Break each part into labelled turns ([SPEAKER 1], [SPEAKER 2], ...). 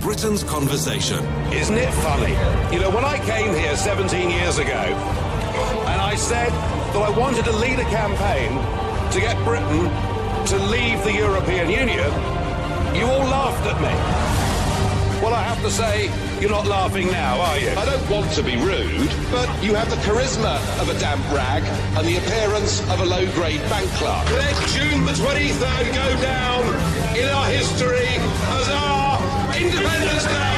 [SPEAKER 1] Britain's conversation.
[SPEAKER 2] Isn't it funny? You know, when I came here 17 years ago, and I said that I wanted to lead a campaign to get Britain to leave the European Union, you all laughed at me. Well, I have to say, you're not laughing now, are you? I don't want to be rude, but you have the charisma of a damp rag and the appearance of a low-grade bank clerk. Let June the 23rd go down in our history as our Independence Day.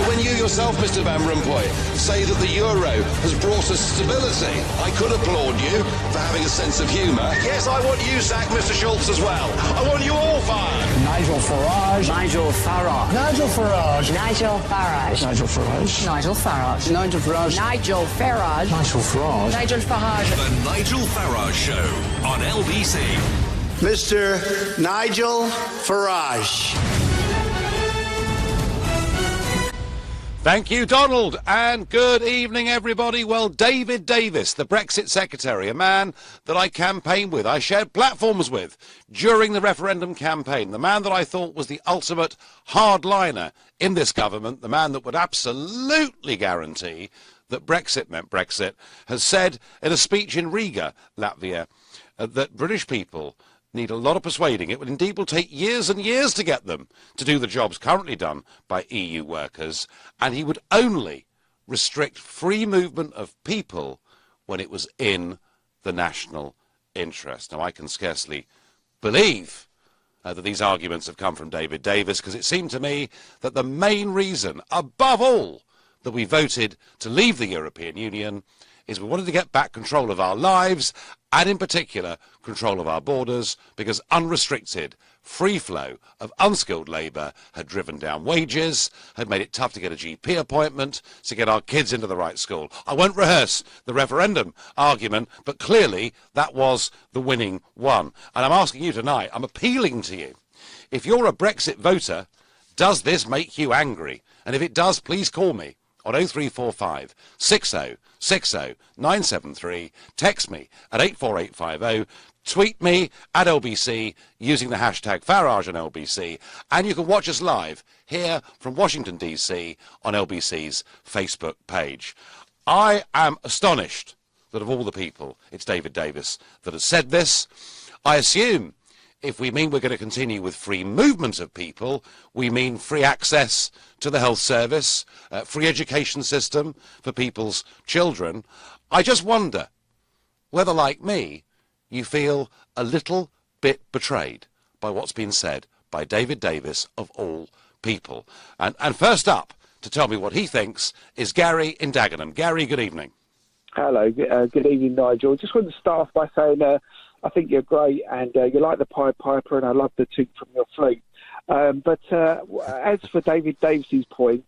[SPEAKER 2] When you yourself, Mr. Van Rompuy, say that the euro has brought us stability, I could applaud you for having a sense of humour. Yes, I want you sacked, Mr. Schultz, as well. I want you all fired.
[SPEAKER 3] Nigel Farage.
[SPEAKER 4] Nigel Farage.
[SPEAKER 3] Nigel Farage.
[SPEAKER 4] Nigel Farage.
[SPEAKER 3] Nigel Farage.
[SPEAKER 4] Nigel Farage.
[SPEAKER 3] Nigel Farage.
[SPEAKER 4] Nigel Farage.
[SPEAKER 3] Nigel Farage.
[SPEAKER 4] Nigel Farage.
[SPEAKER 1] The Nigel Farage Show on LBC.
[SPEAKER 5] Mr. Nigel Farage.
[SPEAKER 6] Thank you, Donald, and good evening, everybody. Well, David Davis, the Brexit Secretary, a man that I campaigned with, I shared platforms with during the referendum campaign, the man that I thought was the ultimate hardliner in this government, the man that would absolutely guarantee that Brexit meant Brexit, has said in a speech in Riga, Latvia, that British people need a lot of persuading. It indeed will take years and years to get them to do the jobs currently done by EU workers, and he would only restrict free movement of people when it was in the national interest. Now, I can scarcely believe that these arguments have come from David Davis, because it seemed to me that the main reason, above all, that we voted to leave the European Union is we wanted to get back control of our lives, and in particular control of our borders, because unrestricted free flow of unskilled labour had driven down wages, had made it tough to get a GP appointment, to get our kids into the right school. I won't rehearse the referendum argument, but clearly that was the winning one. And I'm asking you tonight, I'm appealing to you, if you're a Brexit voter, does this make you angry? And if it does, please call me on 0345 60 60 973, text me at 84850, tweet me at LBC using the hashtag Farage on LBC, and you can watch us live here from Washington, D.C. on LBC's Facebook page. I am astonished that of all the people, it's David Davis that has said this. I assume if we mean we're going to continue with free movement of people, we mean free access to the health service, free education system for people's children. I just wonder whether, like me, you feel a little bit betrayed by what's been said by David Davis, of all people. And first up, to tell me what he thinks, is Gary in Dagenham. Gary, good evening.
[SPEAKER 7] Hello, good evening, Nigel. Just wanted to start off by saying I think you're great, and you're like the Pied Piper, and I love the tune from your flute. But as for David Davis's point,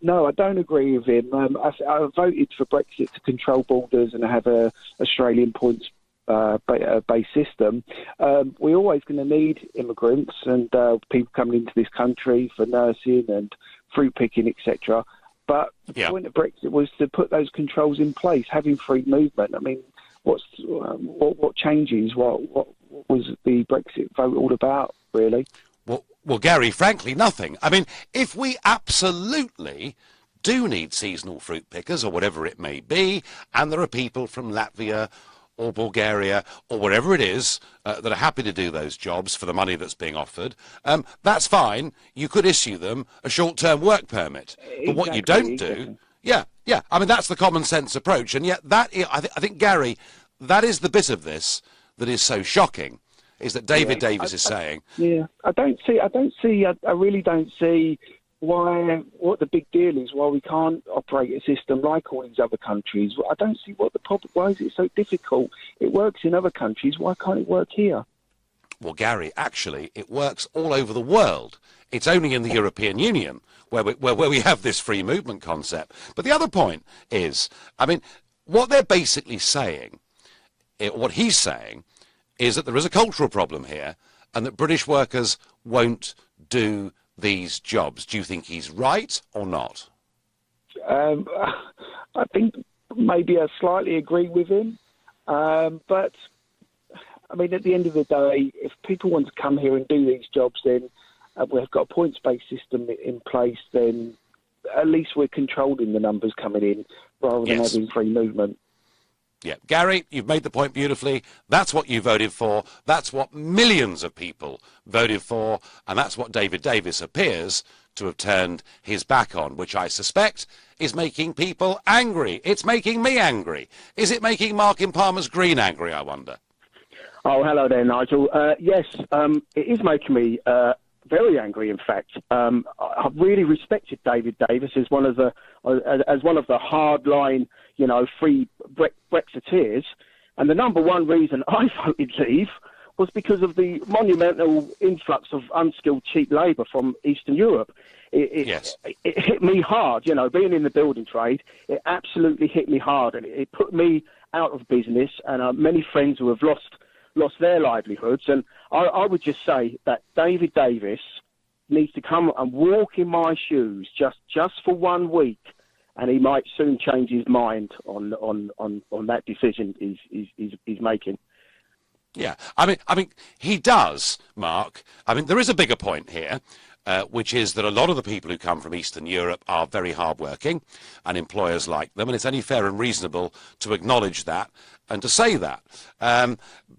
[SPEAKER 7] no, I don't agree with him. I voted for Brexit to control borders and have a Australian points-based system. We're always going to need immigrants and people coming into this country for nursing and fruit picking, etc. But the point of Brexit was to put those controls in place, having free movement. I mean, what changes? What was the Brexit vote all about, really?
[SPEAKER 6] Well, Gary, frankly, nothing. I mean, if we absolutely do need seasonal fruit pickers or whatever it may be, and there are people from Latvia or Bulgaria or wherever it is that are happy to do those jobs for the money that's being offered, that's fine. You could issue them a short-term work permit. But what you don't do... Yeah. I mean, that's the common sense approach. And yet that, I think, Gary, that is the bit of this that is so shocking, is that David Davis is saying... Yeah,
[SPEAKER 7] I really don't see what the big deal is, why we can't operate a system like all these other countries. I don't see what the problem... Why is it so difficult? It works in other countries. Why can't it work here?
[SPEAKER 6] Well, Gary, actually, it works all over the world. It's only in the European Union where we have this free movement concept. But the other point is, I mean, what they're basically saying, what he's saying, is that there is a cultural problem here and that British workers won't do these jobs. Do you think he's right or not?
[SPEAKER 7] I think maybe I slightly agree with him. But, I mean, at the end of the day, if people want to come here and do these jobs, then we've got a points-based system in place, then at least we're controlling the numbers coming in rather than having free movement.
[SPEAKER 6] Yeah, Gary, you've made the point beautifully. That's what you voted for. That's what millions of people voted for. And that's what David Davis appears to have turned his back on, which I suspect is making people angry. It's making me angry. Is it making Mark in Palmer's Green angry, I wonder?
[SPEAKER 8] Oh, hello there, Nigel. Yes, it is making me very angry. In fact, I've really respected David Davis as one of the hardline, free Brexiteers, and the number one reason I voted leave was because of the monumental influx of unskilled, cheap labour from Eastern Europe. It hit me hard, being in the building trade. It absolutely hit me hard, and it put me out of business, and many friends who have lost their livelihoods. And I would just say that David Davis needs to come and walk in my shoes just for 1 week, and he might soon change his mind on that decision he's making.
[SPEAKER 6] Yeah, I mean, he does, Mark. I mean, there is a bigger point here, which is that a lot of the people who come from Eastern Europe are very hardworking, and employers like them, and it's only fair and reasonable to acknowledge that and to say that.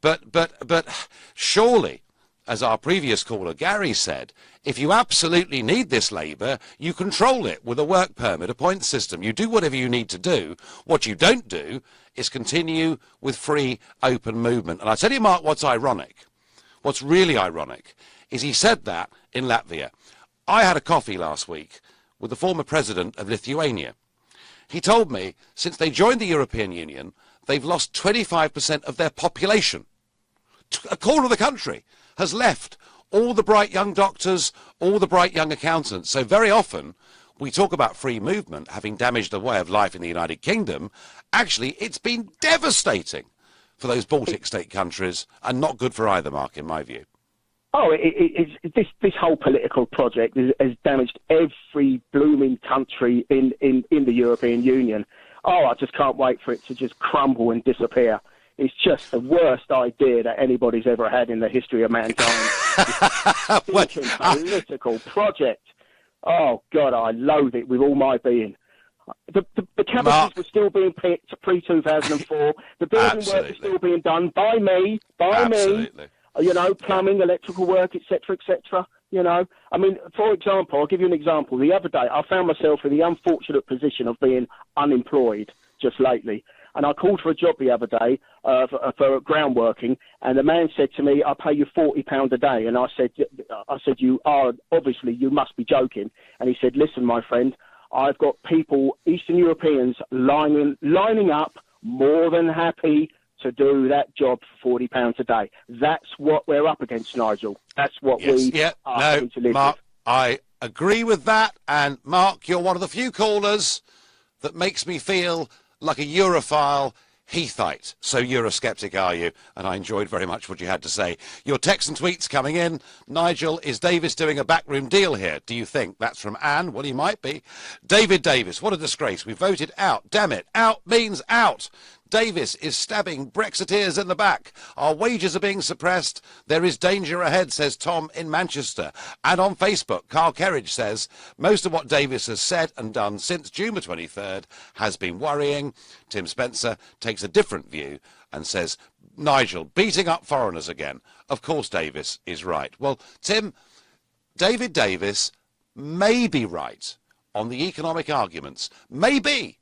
[SPEAKER 6] But surely, as our previous caller Gary said, if you absolutely need this labour, you control it with a work permit, a point system. You do whatever you need to do. What you don't do is continue with free, open movement. And I tell you, Mark, what's really ironic, is he said that in Latvia. I had a coffee last week with the former president of Lithuania. He told me since they joined the European Union, they've lost 25% of their population. A quarter of the country has left. All the bright young doctors, all the bright young accountants. So very often we talk about free movement having damaged the way of life in the United Kingdom. Actually, it's been devastating for those Baltic state countries and not good for either, Mark, in my view.
[SPEAKER 8] Oh, this whole political project has damaged every blooming country in the European Union. Oh, I just can't wait for it to just crumble and disappear. It's just the worst idea that anybody's ever had in the history of mankind. Political project. Oh, God, I loathe it with all my being. The cabbages were still being picked pre-2004. The building work was still being done by me. Plumbing, electrical work, etc., etc. I mean, for example, I'll give you an example. The other day, I found myself in the unfortunate position of being unemployed just lately. And I called for a job the other day for ground working, and the man said to me, "I'll pay you £40 a day." And I said, "You must be joking." And he said, "Listen, my friend, I've got people, Eastern Europeans, lining up, more than happy to do that job for £40 a day." That's what we're up against, Nigel. That's what we are having to live
[SPEAKER 6] Mark,
[SPEAKER 8] with.
[SPEAKER 6] I agree with that. And Mark, you're one of the few callers that makes me feel like a Europhile Heathite. So Eurosceptic are you? And I enjoyed very much what you had to say. Your texts and tweets coming in. Nigel, is Davis doing a backroom deal here? Do you think? That's from Anne. Well, he might be. David Davis, what a disgrace. We voted out. Damn it. Out means out. Davis is stabbing Brexiteers in the back. Our wages are being suppressed. There is danger ahead, says Tom in Manchester. And on Facebook, Carl Kerridge says, most of what Davis has said and done since June the 23rd has been worrying. Tim Spencer takes a different view and says, Nigel, beating up foreigners again. Of course Davis is right. Well, Tim, David Davis may be right on the economic arguments. Maybe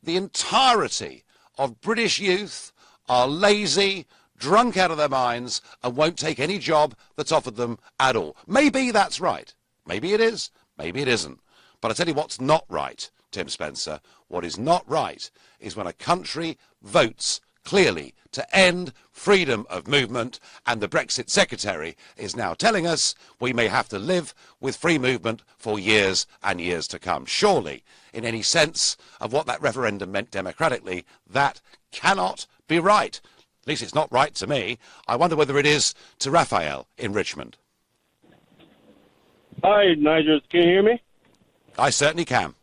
[SPEAKER 6] the entirety of British youth are lazy, drunk out of their minds, and won't take any job that's offered them at all. Maybe that's right. Maybe it is. Maybe it isn't. But I tell you what's not right, Tim Spencer. What is not right is when a country votes clearly to end freedom of movement, and the Brexit Secretary is now telling us we may have to live with free movement for years and years to come. Surely, in any sense of what that referendum meant democratically, that cannot be right. At least it's not right to me. I wonder whether it is to Raphael in Richmond.
[SPEAKER 9] Hi, Nigel. Can you hear me?
[SPEAKER 6] I certainly can.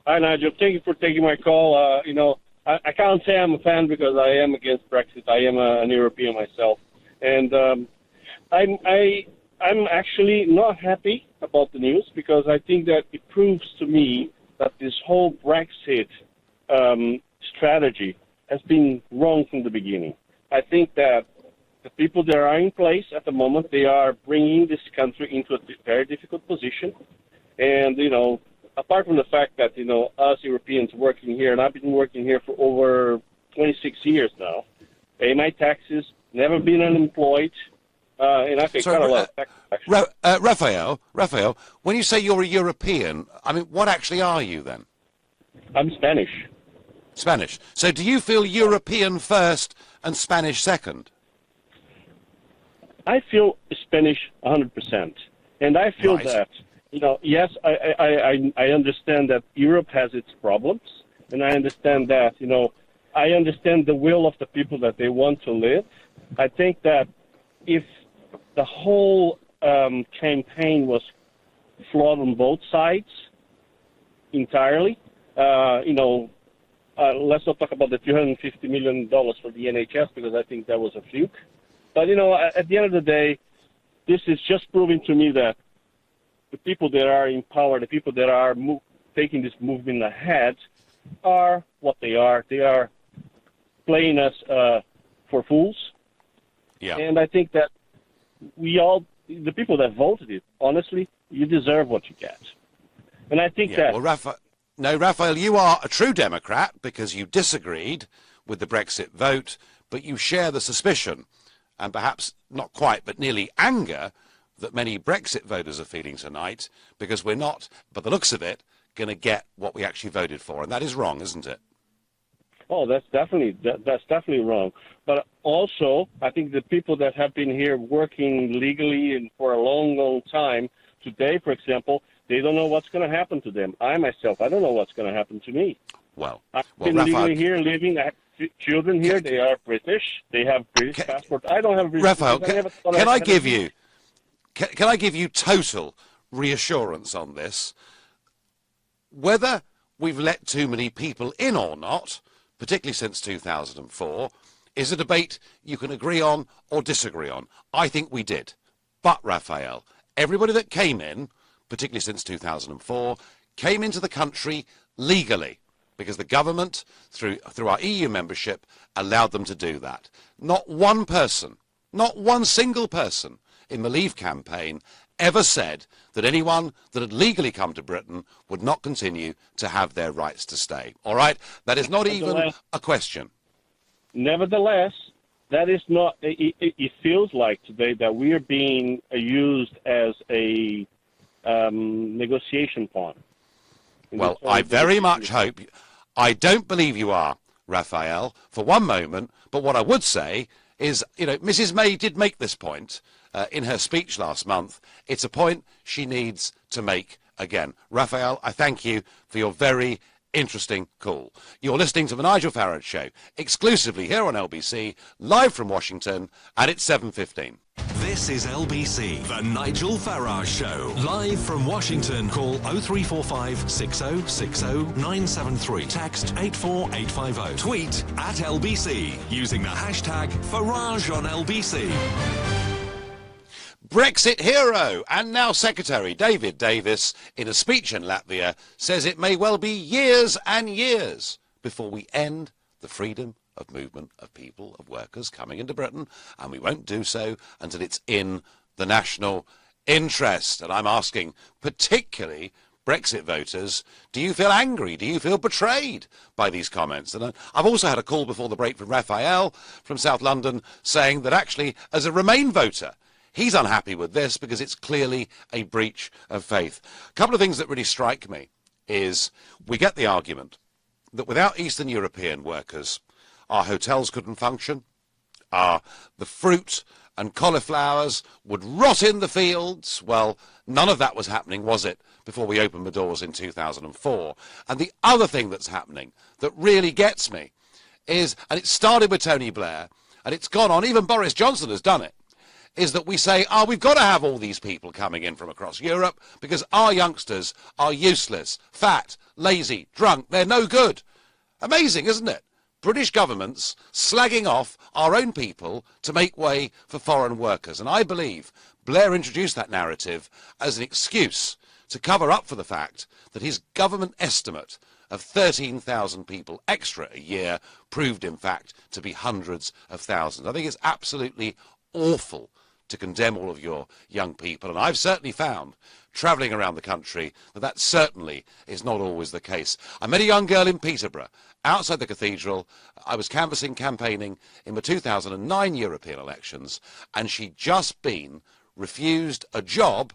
[SPEAKER 9] Hi, Nigel. Thank you for taking my call. I can't say I'm a fan because I am against Brexit. I am an European myself, and I I'm actually not happy about the news because I think that it proves to me that this whole Brexit strategy has been wrong from the beginning. I think that the people that are in place at the moment, they are bringing this country into a very difficult position. And, apart from the fact that, us Europeans working here, and I've been working here for over 26 years now, pay my taxes, never been unemployed, and I pay quite a lot of taxes, actually.
[SPEAKER 6] Raphael, when you say you're a European, I mean, what actually are you then?
[SPEAKER 9] I'm Spanish.
[SPEAKER 6] Spanish. So do you feel European first and Spanish second?
[SPEAKER 9] I feel Spanish 100%. And I feel that, yes, I understand that Europe has its problems, and I understand that, I understand the will of the people that they want to live. I think that if the whole campaign was flawed on both sides entirely, let's not talk about the $250 million for the NHS because I think that was a fluke. But, at the end of the day, this is just proving to me that the people that are in power, the people that are taking this movement ahead are what they are. They are playing us for fools.
[SPEAKER 6] Yeah.
[SPEAKER 9] And I think that the people that voted it, honestly, you deserve what you get. And I think that...
[SPEAKER 6] Well, Raphael, you are a true Democrat because you disagreed with the Brexit vote, but you share the suspicion, and perhaps not quite, but nearly anger, that many Brexit voters are feeling tonight because we're not, by the looks of it, going to get what we actually voted for. And that is wrong, isn't it?
[SPEAKER 9] Oh, that's definitely wrong. But also, I think the people that have been here working legally and for a long, long time, today, for example, they don't know what's going to happen to them. I myself, I don't know what's going to happen to me. I've been legally here, living. I have children here. They are British. They have British passport. I don't have British.
[SPEAKER 6] Raphael, can I give you total reassurance on this? Whether we've let too many people in or not, particularly since 2004, is a debate you can agree on or disagree on. I think we did. But, Raphael, everybody that came in, particularly since 2004, came into the country legally because the government, through our EU membership, allowed them to do that. Not one person, not one single person in the Leave campaign ever said that anyone that had legally come to Britain would not continue to have their rights to stay. All right? That is not even a question.
[SPEAKER 9] Nevertheless, that is not... It feels like today that we are being used as a negotiation pawn.
[SPEAKER 6] Well, I very much hope... I don't believe you are, Raphael, for one moment, but what I would say is, Mrs May did make this point in her speech last month. It's a point she needs to make again. Raphael, I thank you for your very interesting call. You're listening to the Nigel Farage Show, exclusively here on LBC, live from Washington, and it's 7:15.
[SPEAKER 1] This is LBC, the Nigel Farage Show. Live from Washington. Call 0345 6060 973. Text 84850. Tweet at LBC using the hashtag Farage on LBC.
[SPEAKER 6] Brexit hero and now Secretary David Davis, in a speech in Latvia, says it may well be years and years before we end the freedom of movement of people, of workers coming into Britain, and we won't do so until it's in the national interest. And I'm asking, particularly Brexit voters, do you feel angry? Do you feel betrayed by these comments? And I've also had a call before the break from Raphael from South London saying that actually, as a Remain voter, he's unhappy with this because it's clearly a breach of faith. A couple of things that really strike me is we get the argument that without Eastern European workers, our hotels couldn't function, the fruit and cauliflowers would rot in the fields. Well, none of that was happening, was it, before we opened the doors in 2004? And the other thing that's happening that really gets me is, and it started with Tony Blair, and it's gone on, even Boris Johnson has done it, is that we say, we've got to have all these people coming in from across Europe because our youngsters are useless, fat, lazy, drunk. They're no good. Amazing, isn't it? British governments slagging off our own people to make way for foreign workers. And I believe Blair introduced that narrative as an excuse to cover up for the fact that his government estimate of 13,000 people extra a year proved, in fact, to be hundreds of thousands. I think it's absolutely awful to condemn all of your young people, and I've certainly found, travelling around the country, that certainly is not always the case. I met a young girl in Peterborough, outside the cathedral. I was canvassing, campaigning in the 2009 European elections, and she'd just been refused a job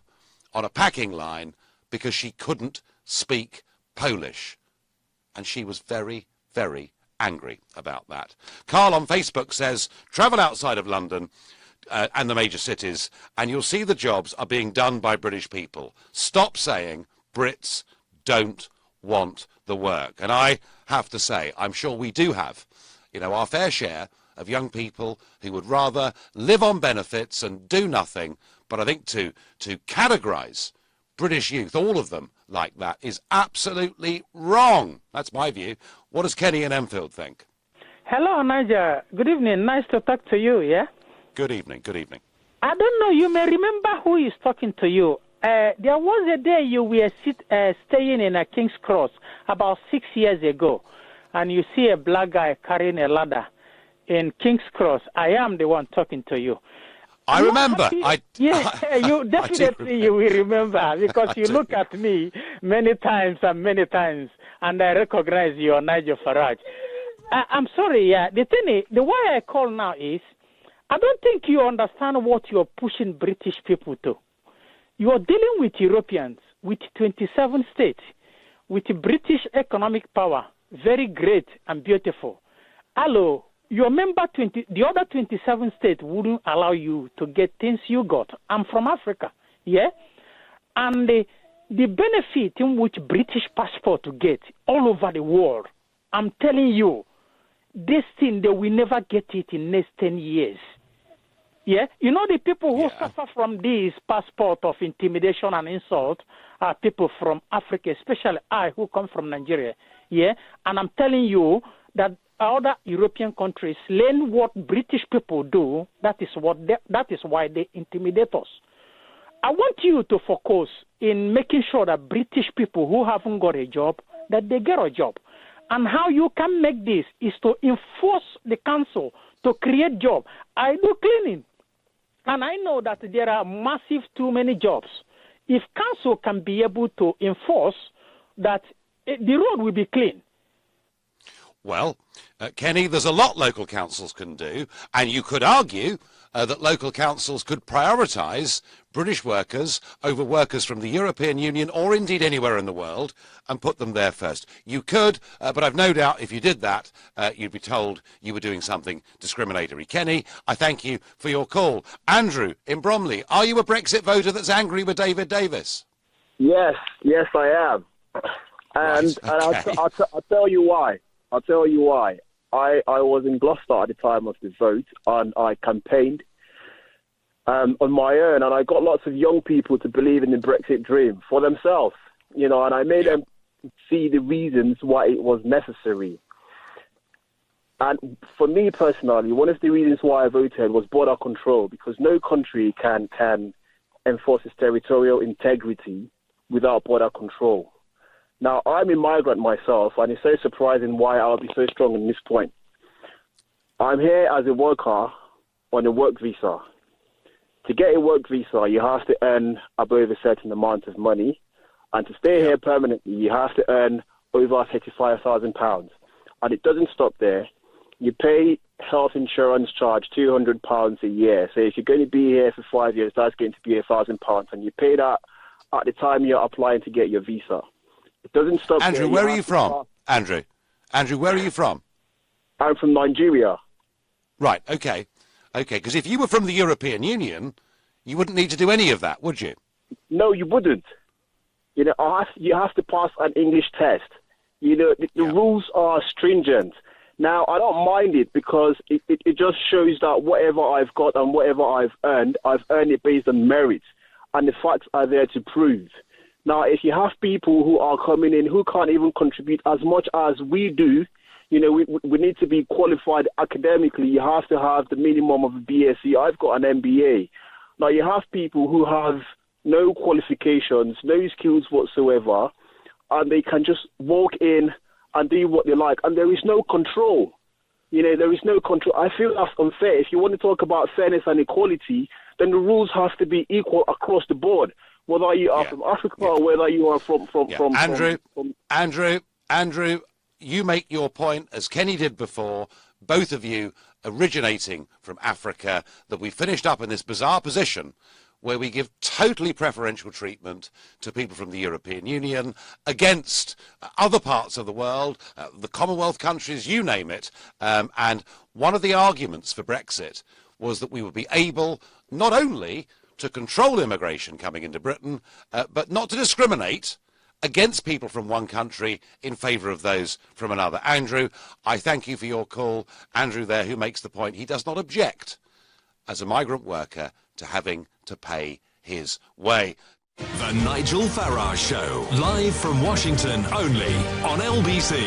[SPEAKER 6] on a packing line because she couldn't speak Polish. And she was very, very angry about that. Carl on Facebook says, travel outside of London and the major cities, and you'll see the jobs are being done by British people. Stop saying Brits don't want the work. And I have to say, I'm sure we do have, our fair share of young people who would rather live on benefits and do nothing. But I think to categorise British youth, all of them, like that, is absolutely wrong. That's my view. What does Kenny in Enfield think?
[SPEAKER 10] Hello, Nigel. Good evening. Nice to talk to you, yeah?
[SPEAKER 6] Good evening, good evening.
[SPEAKER 10] I don't know, you may remember who is talking to you. There was a day you were staying in a King's Cross about 6 years ago, and you see a black guy carrying a ladder in King's Cross. I am the one talking to you.
[SPEAKER 6] I remember.
[SPEAKER 10] You definitely you will remember, because you look at me many times, and I recognize you are Nigel Farage. I'm sorry, the thing is, the why I call now is, I don't think you understand what you're pushing British people to. You are dealing with Europeans, with 27 states, with British economic power, very great and beautiful. Hello. You remember the other 27 states wouldn't allow you to get things you got. I'm from Africa, yeah? And the benefit in which British passport to get all over the world, I'm telling you, this thing, they will never get it in next 10 years. Yeah? The people who suffer from this passport of intimidation and insult are people from Africa, especially I, who come from Nigeria. Yeah? And I'm telling you that other European countries learn what British people do. That is why they intimidate us. I want you to focus in making sure that British people who haven't got a job, that they get a job. And how you can make this is to enforce the council to create jobs. I do cleaning, and I know that there are massive too many jobs. If council can be able to enforce that, the road will be clean.
[SPEAKER 6] Well, Kenny, there's a lot local councils can do, and you could argue that local councils could prioritise British workers over workers from the European Union or indeed anywhere in the world and put them there first. You could, but I've no doubt if you did that, you'd be told you were doing something discriminatory. Kenny, I thank you for your call. Andrew in Bromley, are you a Brexit voter that's angry with David Davis?
[SPEAKER 11] Yes, I am. And I'll tell you why. I'll tell you why. I was in Gloucester at the time of the vote, and I campaigned on my own, and I got lots of young people to believe in the Brexit dream for themselves, and I made them see the reasons why it was necessary. And for me personally, one of the reasons why I voted was border control, because no country can enforce its territorial integrity without border control. Now, I'm a migrant myself, and it's so surprising why I'll be so strong on this point. I'm here as a worker on a work visa. To get a work visa, you have to earn above a certain amount of money, and to stay here permanently, you have to earn over £35,000. And it doesn't stop there. You pay health insurance charge £200 a year. So if you're going to be here for 5 years, that's going to be £1,000, and you pay that at the time you're applying to get your visa. It doesn't stop.
[SPEAKER 6] Andrew, where are you from? Andrew, where are you from?
[SPEAKER 11] I'm from Nigeria.
[SPEAKER 6] Right, okay, because if you were from the European Union, you wouldn't need to do any of that, would you?
[SPEAKER 11] No, you wouldn't. You have to pass an English test. The rules are stringent. Now, I don't mind it because it just shows that whatever I've got and whatever I've earned it based on merit, and the facts are there to prove. Now, if you have people who are coming in who can't even contribute as much as we do, You know, we need to be qualified academically. You have to have the minimum of a BSc. I've got an MBA. Now, you have people who have no qualifications, no skills whatsoever, and they can just walk in and do what they like, and there is no control. You know, there is no control. I feel that's unfair. If you want to talk about fairness and equality, then the rules have to be equal across the board, whether you are from Africa or whether you are from
[SPEAKER 6] Andrew, you make your point, as Kenny did before, both of you originating from Africa, that we finished up in this bizarre position where we give totally preferential treatment to people from the European Union against other parts of the world, the Commonwealth countries, you name it. And one of the arguments for Brexit was that we would be able not only to control immigration coming into Britain, but not to discriminate against people from one country in favour of those from another. Andrew, I thank you for your call. Andrew there, who makes the point he does not object as a migrant worker to having to pay his way.
[SPEAKER 1] The Nigel Farage Show, live from Washington, only on LBC.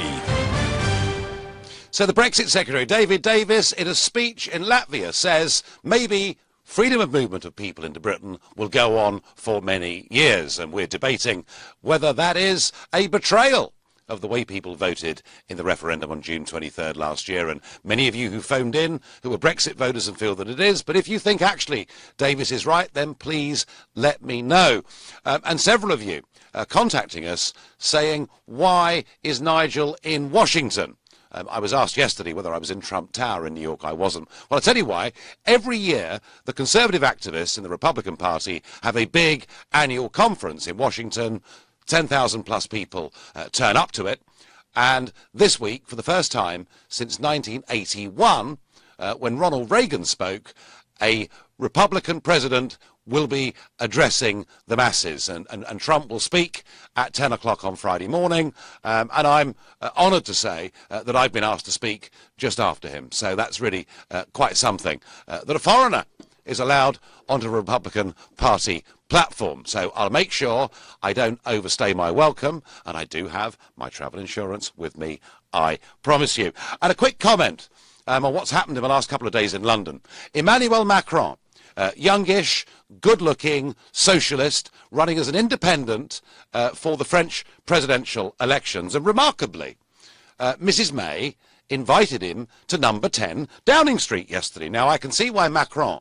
[SPEAKER 6] So the Brexit Secretary David Davis, in a speech in Latvia, says maybe freedom of movement of people into Britain will go on for many years, and we're debating whether that is a betrayal of the way people voted in the referendum on June 23rd last year. And many of you who phoned in who were Brexit voters and feel that it is. But if you think actually Davis is right, then please let me know. And several of you contacting us saying, why is Nigel in Washington? I was asked yesterday whether I was in Trump Tower in New York. I wasn't. Well, I'll tell you why. Every year, the Conservative activists in the Republican Party have a big annual conference in Washington. 10,000 plus people turn up to it. And this week, for the first time since 1981, when Ronald Reagan spoke, a Republican president will be addressing the masses. And Trump will speak at 10 o'clock on Friday morning. And I'm honoured to say that I've been asked to speak just after him. So that's really quite something, that a foreigner is allowed onto a Republican Party platform. So I'll make sure I don't overstay my welcome, and I do have my travel insurance with me, I promise you. And a quick comment on what's happened in the last couple of days in London. Emmanuel Macron, youngish, good-looking socialist, running as an independent for the French presidential elections. And remarkably, Mrs May invited him to number 10 Downing Street yesterday. Now, I can see why Macron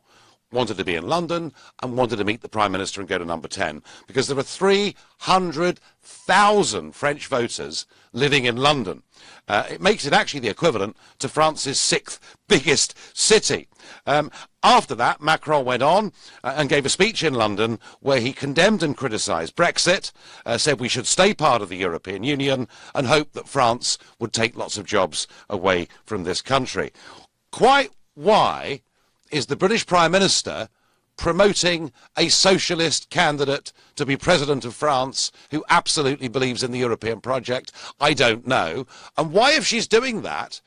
[SPEAKER 6] wanted to be in London and wanted to meet the Prime Minister and go to number 10, because there are 300,000 French voters living in London. It makes it actually the equivalent to France's 6th biggest city. After that, Macron went on and gave a speech in London where he condemned and criticised Brexit, said we should stay part of the European Union and hoped that France would take lots of jobs away from this country. Quite why is the British Prime Minister promoting a socialist candidate to be President of France who absolutely believes in the European project? I don't know. And why, if she's doing that,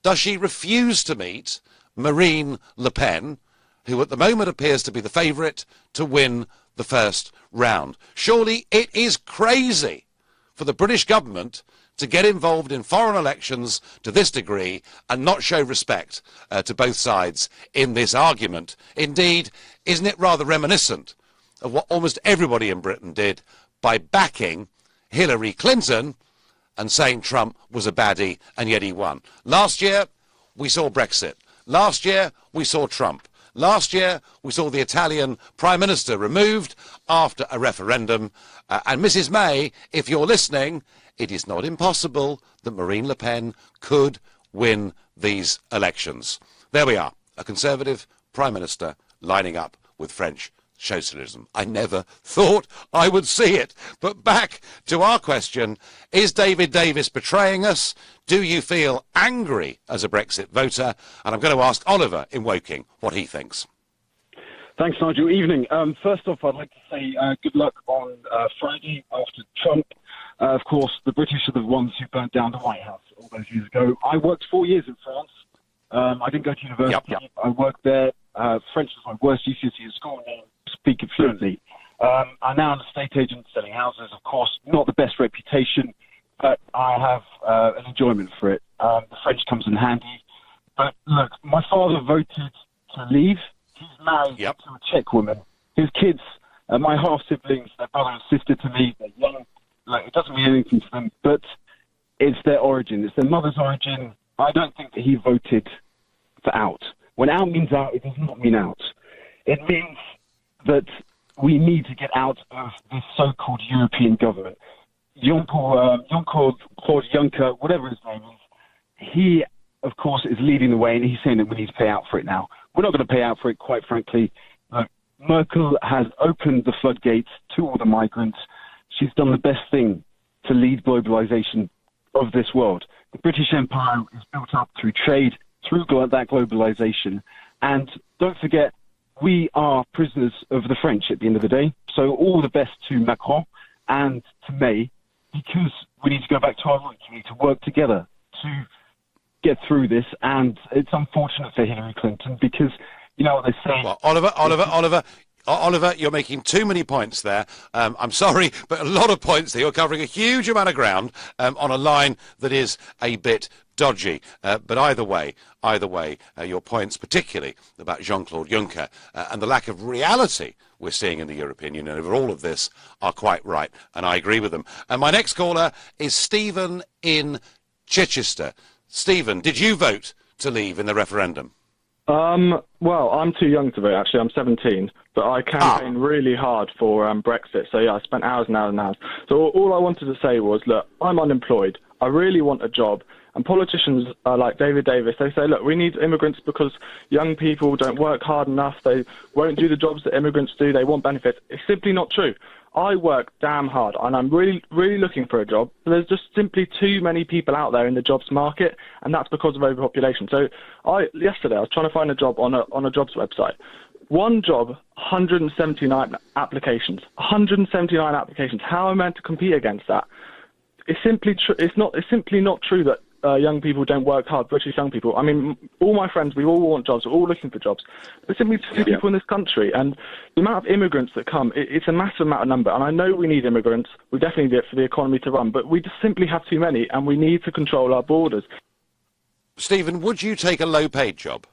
[SPEAKER 6] does she refuse to meet Marine Le Pen, who at the moment appears to be the favourite to win the first round? Surely it is crazy for the British government to get involved in foreign elections to this degree and not show respect to both sides in this argument. Indeed, isn't it rather reminiscent of what almost everybody in Britain did by backing Hillary Clinton and saying Trump was a baddie, and yet he won? Last year, we saw Brexit. Last year, we saw Trump. Last year, we saw the Italian Prime Minister removed after a referendum. And Mrs May, if you're listening, it is not impossible that Marine Le Pen could win these elections. There we are, a Conservative Prime Minister lining up with French socialism. I never thought I would see it. But back to our question, is David Davis betraying us? Do you feel angry as a Brexit voter? And I'm going to ask Oliver in Woking what he thinks.
[SPEAKER 12] Thanks, Nigel. Evening. First off, I'd like to say good luck on Friday after Trump. Of course, the British are the ones who burnt down the White House all those years ago. I worked 4 years in France. I didn't go to university. Yep. I worked there. French was my worst GCSE at school, and I speak it fluently. I'm now an estate agent selling houses, of course, not the best reputation. but I have an enjoyment for it. The French comes in handy. But look, my father voted to leave. He's married to a Czech woman. His kids, my half-siblings, their brother and sister to me, they're young. Like, it doesn't mean anything to them, but it's their origin. It's their mother's origin. I don't think that he voted for out. When out means out, it does not mean out. It means that we need to get out of this so-called European government. Jean-Claude Juncker, whatever his name is, he, of course, is leading the way, and he's saying that we need to pay out for it now. We're not going to pay out for it, quite frankly. Merkel has opened the floodgates to all the migrants. She's done the best thing to lead globalization of this world. The British Empire is built up through trade, through that globalization. And don't forget, we are prisoners of the French at the end of the day. So all the best to Macron and to May, because we need to go back to our roots. We need to work together to get through this. And it's unfortunate for Hillary Clinton because, you know what they say.
[SPEAKER 6] Well, Oliver, you're making too many points there. I'm sorry, but a lot of points there. You're covering a huge amount of ground on a line that is a bit dodgy. But either way, your points, particularly about Jean-Claude Juncker and the lack of reality we're seeing in the European Union over all of this, are quite right, and I agree with them. And my next caller is Stephen in Chichester. Stephen, did you vote to leave in the referendum?
[SPEAKER 13] Well, I'm too young to vote, actually. I'm 17, but I campaigned really hard for Brexit. So, yeah, I spent hours and hours and hours. So all I wanted to say was, look, I'm unemployed. I really want a job. And politicians like David Davis, they say, look, we need immigrants because young people don't work hard enough. They won't do the jobs that immigrants do. They want benefits. It's simply not true. I work damn hard, and I'm really, really looking for a job. There's just simply too many people out there in the jobs market, and that's because of overpopulation. So yesterday I was trying to find a job on a jobs website. One job, 179 applications. 179 applications. How am I meant to compete against that? It's simply it's simply not true that young people don't work hard, British young people. I mean, all my friends, we all want jobs, we're all looking for jobs. There's simply too few people in this country, and the amount of immigrants that come, it's a massive amount of number, and I know we need immigrants, we definitely need it for the economy to run, but we just simply have too many, and we need to control our borders.
[SPEAKER 6] Stephen, would you take a low-paid job?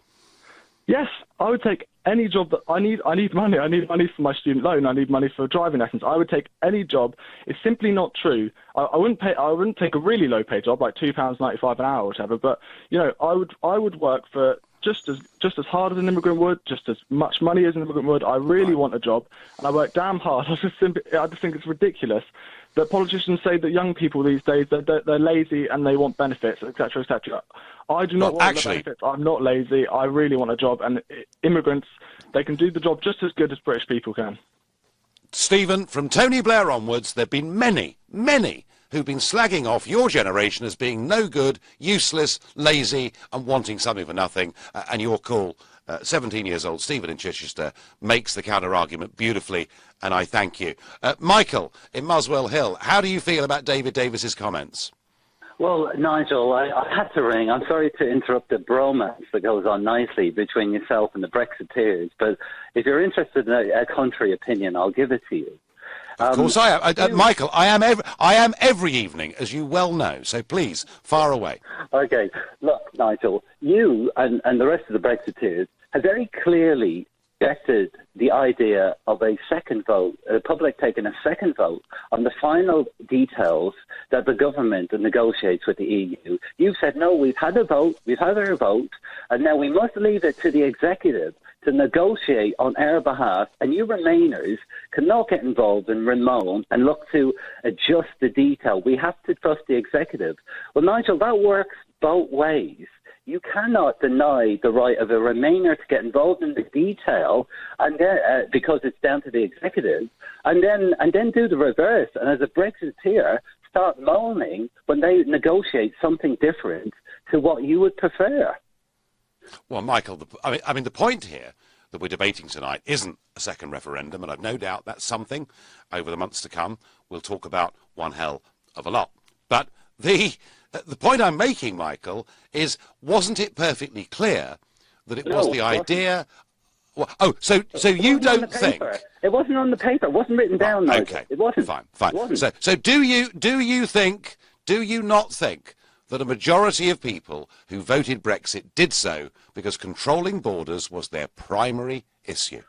[SPEAKER 13] Yes, I would take any job that I need money. I need money for my student loan. I need money for driving lessons. I would take any job. It's simply not true. I wouldn't take a really low paid job like £2.95 an hour or whatever. But you know, I would work for just as hard as an immigrant would, just as much money as an immigrant would. I really want a job, and I work damn hard. I just think it's ridiculous that politicians say that young people these days they're lazy and they want benefits, etc., etc. I do not want the benefits. I'm not lazy. I really want a job, and immigrants, they can do the job just as good as British people can.
[SPEAKER 6] Stephen, from Tony Blair onwards, there have been many who've been slagging off your generation as being no good, useless, lazy, and wanting something for nothing, and you're cool. 17 years old, Stephen in Chichester, makes the counter-argument beautifully, and I thank you. Michael in Muswell Hill, how do you feel about David Davis's comments?
[SPEAKER 14] Well, Nigel, I had to ring. I'm sorry to interrupt the bromance that goes on nicely between yourself and the Brexiteers, but if you're interested in a country opinion, I'll give it to you.
[SPEAKER 6] Of course I am. Michael, I am every evening, as you well know, so please, far away.
[SPEAKER 14] Okay. Look, Nigel, you and the rest of the Brexiteers have very clearly rejected the idea of a second vote, the public taking a second vote on the final details that the government negotiates with the EU. You've said, no, we've had our vote, and now we must leave it to the executive to negotiate on our behalf, and you Remainers cannot get involved and moan and look to adjust the detail. We have to trust the executive. Well, Nigel, that works both ways. You cannot deny the right of a Remainer to get involved in the detail, and then, because it's down to the executive, and then do the reverse. And as a Brexiteer, start moaning when they negotiate something different to what you would prefer.
[SPEAKER 6] Well, Michael, I mean, the point here that we're debating tonight isn't a second referendum, and I've no doubt that's something over the months to come we'll talk about one hell of a lot. But the point I'm making, Michael, is wasn't it perfectly clear that it was the idea? Well, so you don't think
[SPEAKER 14] it wasn't on the paper? It wasn't written down.
[SPEAKER 6] Okay,
[SPEAKER 14] it wasn't.
[SPEAKER 6] Fine. So do you think do you not think that a majority of people who voted Brexit did so because controlling borders was their primary issue?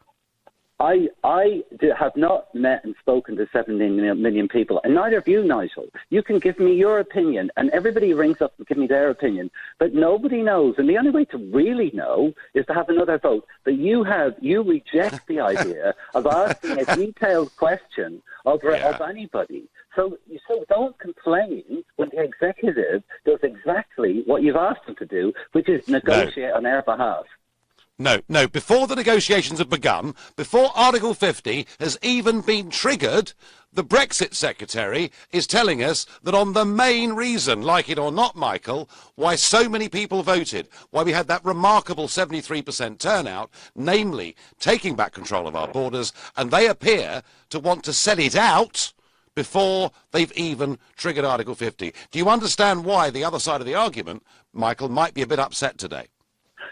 [SPEAKER 14] Have not met and spoken to 17 million people, and neither of you, Nigel. You can give me your opinion, and everybody rings up and give me their opinion, but nobody knows. And the only way to really know is to have another vote. But you reject the idea of asking a detailed question of anybody. So don't complain when the executive does exactly what you've asked them to do, which is negotiate on their behalf.
[SPEAKER 6] No, before the negotiations have begun, before Article 50 has even been triggered, the Brexit Secretary is telling us that on the main reason, like it or not, Michael, why so many people voted, why we had that remarkable 73% turnout, namely taking back control of our borders, and they appear to want to sell it out before they've even triggered Article 50. Do you understand why the other side of the argument, Michael, might be a bit upset today?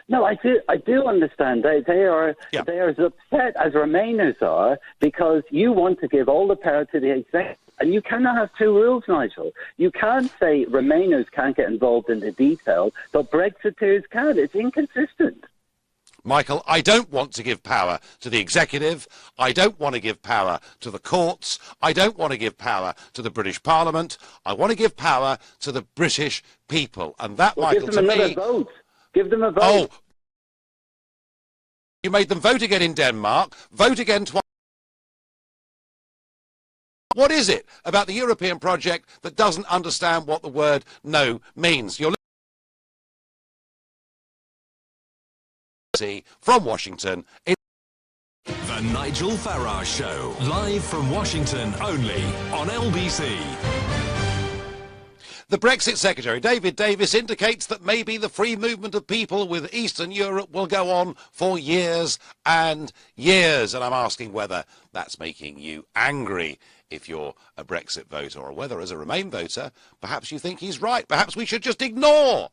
[SPEAKER 14] No, I do understand. They are as upset as Remainers are because you want to give all the power to the executive. And you cannot have two rules, Nigel. You can't say Remainers can't get involved in the detail, but Brexiteers can. It's inconsistent.
[SPEAKER 6] Michael, I don't want to give power to the executive. I don't want to give power to the courts. I don't want to give power to the British Parliament. I want to give power to the British people. And that, Michael,
[SPEAKER 14] give them another vote. Give them a vote.
[SPEAKER 6] Oh, you made them vote again in Denmark, vote again twice. What is it about the European project that doesn't understand what the word no means? You're from Washington.
[SPEAKER 1] The Nigel Farage Show, live from Washington, only on LBC.
[SPEAKER 6] The Brexit Secretary, David Davis, indicates that maybe the free movement of people with Eastern Europe will go on for years and years. And I'm asking whether that's making you angry if you're a Brexit voter, or whether, as a Remain voter, perhaps you think he's right. Perhaps we should just ignore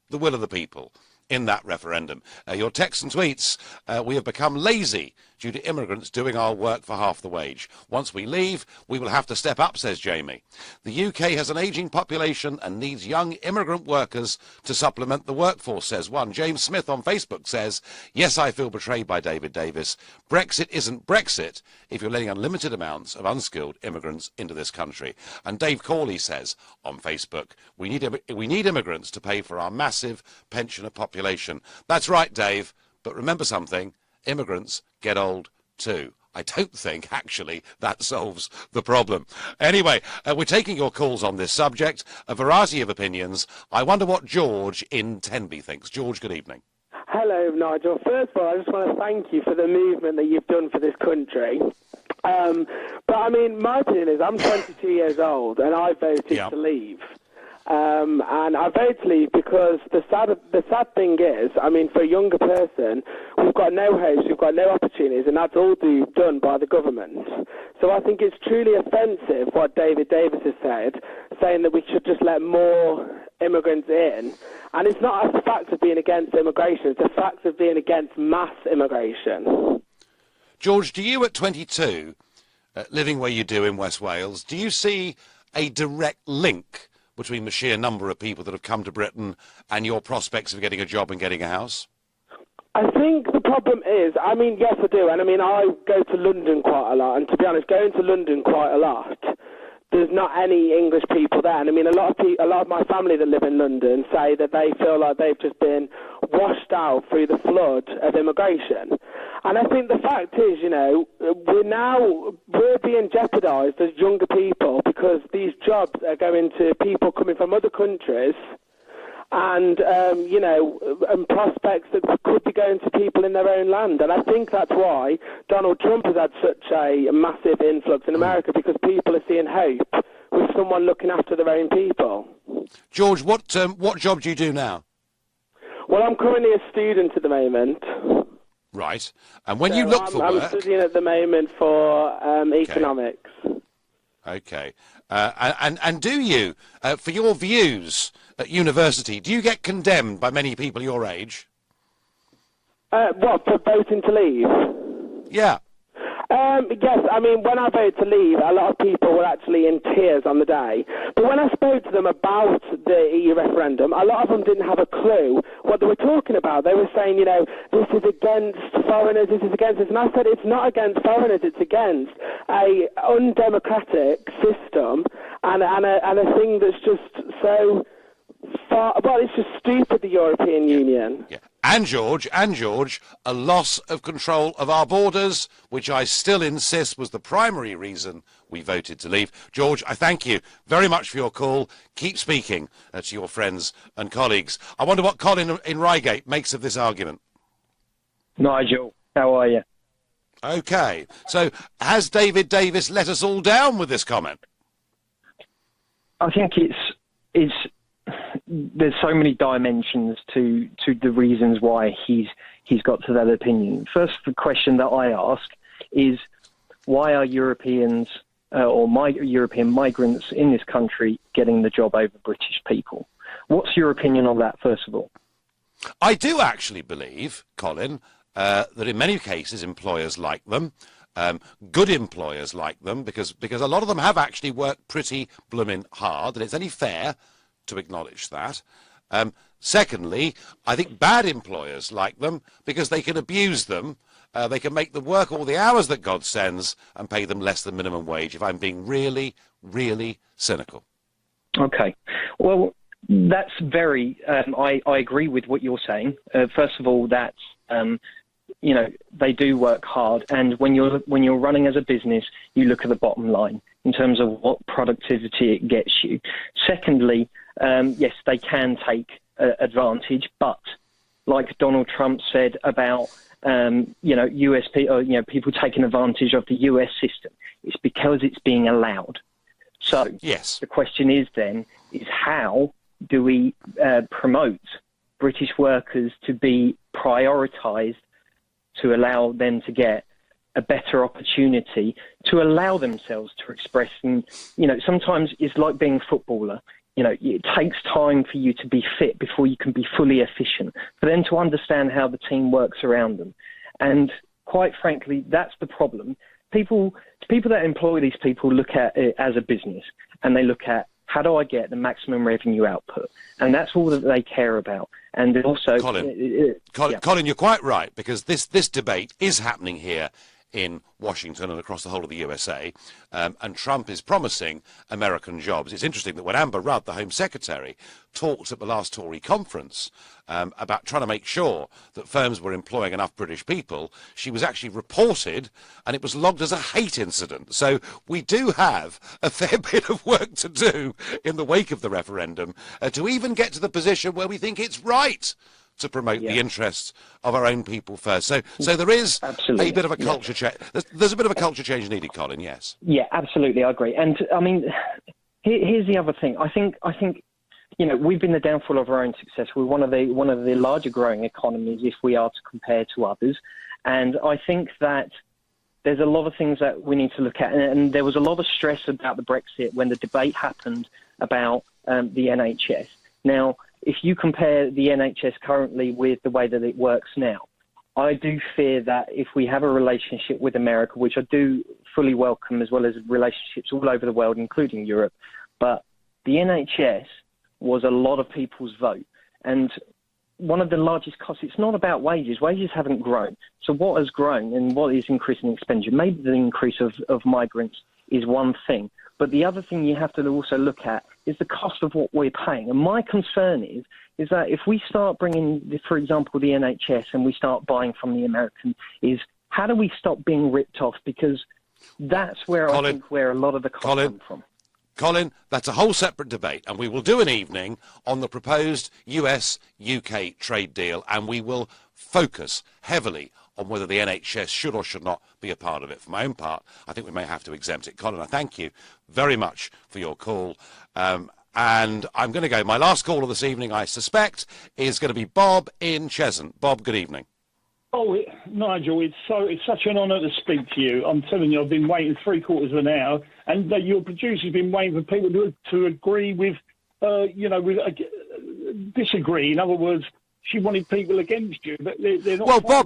[SPEAKER 6] the will of the people in that referendum. Your texts and tweets, we have become lazy due to immigrants doing our work for half the wage. Once we leave, we will have to step up, says Jamie. The UK has an ageing population and needs young immigrant workers to supplement the workforce, says one. James Smith on Facebook says, yes, I feel betrayed by David Davis. Brexit isn't Brexit if you're letting unlimited amounts of unskilled immigrants into this country. And Dave Corley says on Facebook, we need immigrants to pay for our massive pensioner population. That's right, Dave, but remember something, immigrants get old too. I don't think, actually, that solves the problem. Anyway, we're taking your calls on this subject, a variety of opinions. I wonder what George in Tenby thinks. George, good evening.
[SPEAKER 15] Hello, Nigel. First of all, I just want to thank you for the movement that you've done for this country. But, I mean, my opinion is I'm 22 years old and I voted to leave. And I voted to leave because the sad thing is, I mean, for a younger person, we've got no hopes, we've got no opportunities, and that's all done by the government. So I think it's truly offensive what David Davis has said, saying that we should just let more immigrants in. And it's not a fact of being against immigration, it's a fact of being against mass immigration.
[SPEAKER 6] George, do you at 22, living where you do in West Wales, do you see a direct link between the sheer number of people that have come to Britain and your prospects of getting a job and getting a house?
[SPEAKER 15] I think the problem is, I mean, yes, I do. And I mean, I go to London quite a lot. And to be honest, going to London quite a lot, there's not any English people there. And I mean, a lot of my family that live in London say that they feel like they've just been washed out through the flood of immigration. And I think the fact is, you know, we're being jeopardised as younger people because these jobs are going to people coming from other countries and, you know, and prospects that could be going to people in their own land. And I think that's why Donald Trump has had such a massive influx in America, because people are seeing hope with someone looking after their own people.
[SPEAKER 6] George, what job do you do now?
[SPEAKER 15] Well, I'm currently a student at the moment.
[SPEAKER 6] Right. And when you look for work...
[SPEAKER 15] I'm studying at the moment for economics.
[SPEAKER 6] Okay. And do you, for your views at university, do you get condemned by many people your age?
[SPEAKER 15] What, for voting to leave?
[SPEAKER 6] Yeah.
[SPEAKER 15] Yes, I mean, when I voted to leave, a lot of people were actually in tears on the day But when I spoke to them about the EU referendum, a lot of them didn't have a clue what they were talking about. They were saying, this is against foreigners, this is against this. And I said, it's not against foreigners, it's against a undemocratic system and a thing that's just so far... Well, it's just stupid, the European Union.
[SPEAKER 6] Yeah. And George, a loss of control of our borders, which I still insist was the primary reason we voted to leave. George, I thank you very much for your call. Keep speaking to your friends and colleagues. I wonder what Colin in Reigate makes of this argument.
[SPEAKER 16] Nigel, how are you?
[SPEAKER 6] OK, so has David Davis let us all down with this comment?
[SPEAKER 16] I think it's there's so many dimensions to the reasons why he's got to that opinion. First, the question that I ask is, why are Europeans European migrants in this country getting the job over British people? What's your opinion on that, first of all?
[SPEAKER 6] I do actually believe, Colin, that in many cases employers like them. Good employers like them because a lot of them have actually worked pretty blooming hard, and it's only fair to acknowledge that. Secondly, I think bad employers like them because they can abuse them. They can make them work all the hours that God sends and pay them less than minimum wage, if I'm being really, really cynical.
[SPEAKER 16] Okay. Well, that's very... I agree with what you're saying. First of all, that's... they do work hard, and when you're running as a business, you look at the bottom line in terms of what productivity it gets you. Secondly, yes, they can take advantage, but like Donald Trump said about people taking advantage of the US system, it's because it's being allowed. So
[SPEAKER 6] yes,
[SPEAKER 16] the question is how do we promote British workers to be prioritised, to allow them to get a better opportunity, to allow themselves to express. And, sometimes it's like being a footballer. It takes time for you to be fit before you can be fully efficient, for them to understand how the team works around them. And quite frankly, that's the problem. People that employ these people look at it as a business, and they look at, how do I get the maximum revenue output? And that's all that they care about. And also...
[SPEAKER 6] Colin, you're quite right, because this debate is happening here in Washington and across the whole of the USA, and Trump is promising American jobs. It's interesting that when Amber Rudd, the Home Secretary, talked at the last Tory conference about trying to make sure that firms were employing enough British people, she was actually reported, and it was logged as a hate incident. So we do have a fair bit of work to do in the wake of the referendum to even get to the position where we think it's right to promote the interests of our own people first. So there is a bit of a culture change. There's a bit of a culture change needed, Colin, yes.
[SPEAKER 16] Yeah, absolutely, I agree. And, I mean, here's the other thing. I think we've been the downfall of our own success. We're one of the larger growing economies if we are to compare to others. And I think that there's a lot of things that we need to look at. And there was a lot of stress about the Brexit when the debate happened about the NHS. Now, if you compare the NHS currently with the way that it works now, I do fear that if we have a relationship with America, which I do fully welcome, as well as relationships all over the world, including Europe, but the NHS was a lot of people's vote. And one of the largest costs, it's not about wages. Wages haven't grown. So what has grown and what is increasing expenditure? Maybe the increase of migrants is one thing. But the other thing you have to also look at is the cost of what we're paying. And my concern is that if we start bringing, for example, the NHS and we start buying from the American, is how do we stop being ripped off? Because that's where I think where a lot of the costs come from.
[SPEAKER 6] Colin, that's a whole separate debate, and we will do an evening on the proposed US-UK trade deal, and we will focus heavily on whether the NHS should or should not be a part of it. For my own part, I think we may have to exempt it. Colin, I thank you very much for your call. And I'm going to go. My last caller this evening, I suspect, is going to be Bob in Cheshunt. Bob, good evening.
[SPEAKER 17] Oh, Nigel, it's such an honour to speak to you. I'm telling you, I've been waiting 3/4 of an hour, and your producer's been waiting for people to agree with, disagree. In other words, she wanted people against you, but they're not.
[SPEAKER 6] Well,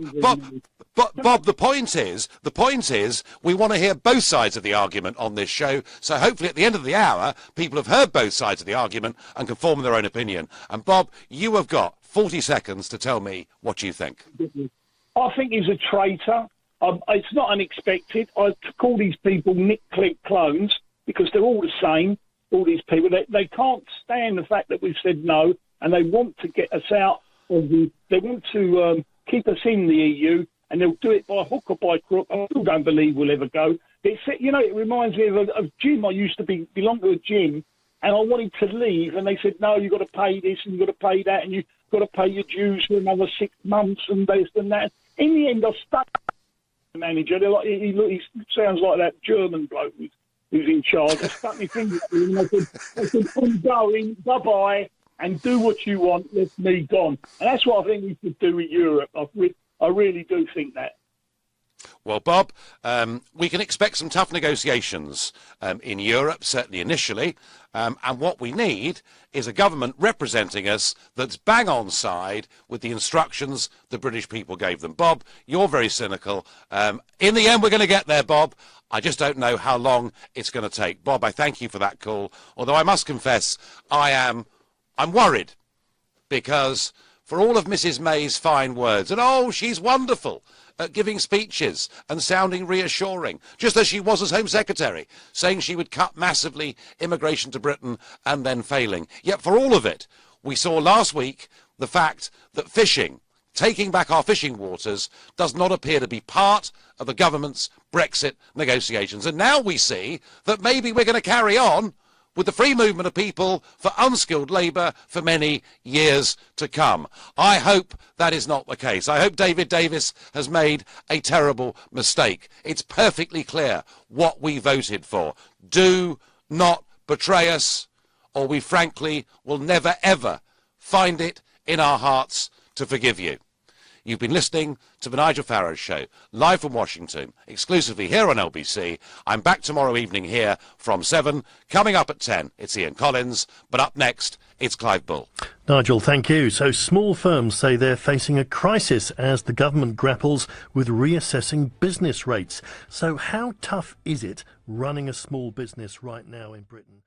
[SPEAKER 6] But Bob, the point is, we want to hear both sides of the argument on this show. So hopefully at the end of the hour, people have heard both sides of the argument and can form their own opinion. And Bob, you have got 40 seconds to tell me what you think.
[SPEAKER 17] I think he's a traitor. It's not unexpected. I call these people Nick Clegg clones because they're all the same. All these people, they can't stand the fact that we've said no, and they want to get us out of the. They want to keep us in the EU, and they'll do it by hook or by crook. I still don't believe we'll ever go. It reminds me of a gym. I used to belong to a gym, and I wanted to leave, and they said, no, you've got to pay this, and you've got to pay that, and you've got to pay your dues for another 6 months, and this and that. In the end, I stuck with the manager. He sounds like that German bloke who's in charge. I stuck my finger at him, and I said, I'm going, bye-bye, and do what you want, let me gone. And that's what I think we should do with Europe. I really do think that.
[SPEAKER 6] Well, Bob, we can expect some tough negotiations in Europe, certainly initially, and what we need is a government representing us that's bang on side with the instructions the British people gave them. Bob, you're very cynical. In the end, we're going to get there, Bob. I just don't know how long it's going to take. Bob, I thank you for that call, although I must confess I'm worried because for all of Mrs May's fine words, and oh, she's wonderful at giving speeches and sounding reassuring, just as she was as Home Secretary, saying she would cut massively immigration to Britain and then failing. Yet for all of it, we saw last week the fact that fishing, taking back our fishing waters, does not appear to be part of the government's Brexit negotiations. And now we see that maybe we're going to carry on with the free movement of people for unskilled labour for many years to come. I hope that is not the case. I hope David Davis has made a terrible mistake. It's perfectly clear what we voted for. Do not betray us, or we frankly will never ever find it in our hearts to forgive you. You've been listening to The Nigel Farage Show, live from Washington, exclusively here on LBC. I'm back tomorrow evening here from 7. Coming up at 10, it's Ian Collins. But up next, it's Clive Bull.
[SPEAKER 18] Nigel, thank you. So small firms say they're facing a crisis as the government grapples with reassessing business rates. So how tough is it running a small business right now in Britain?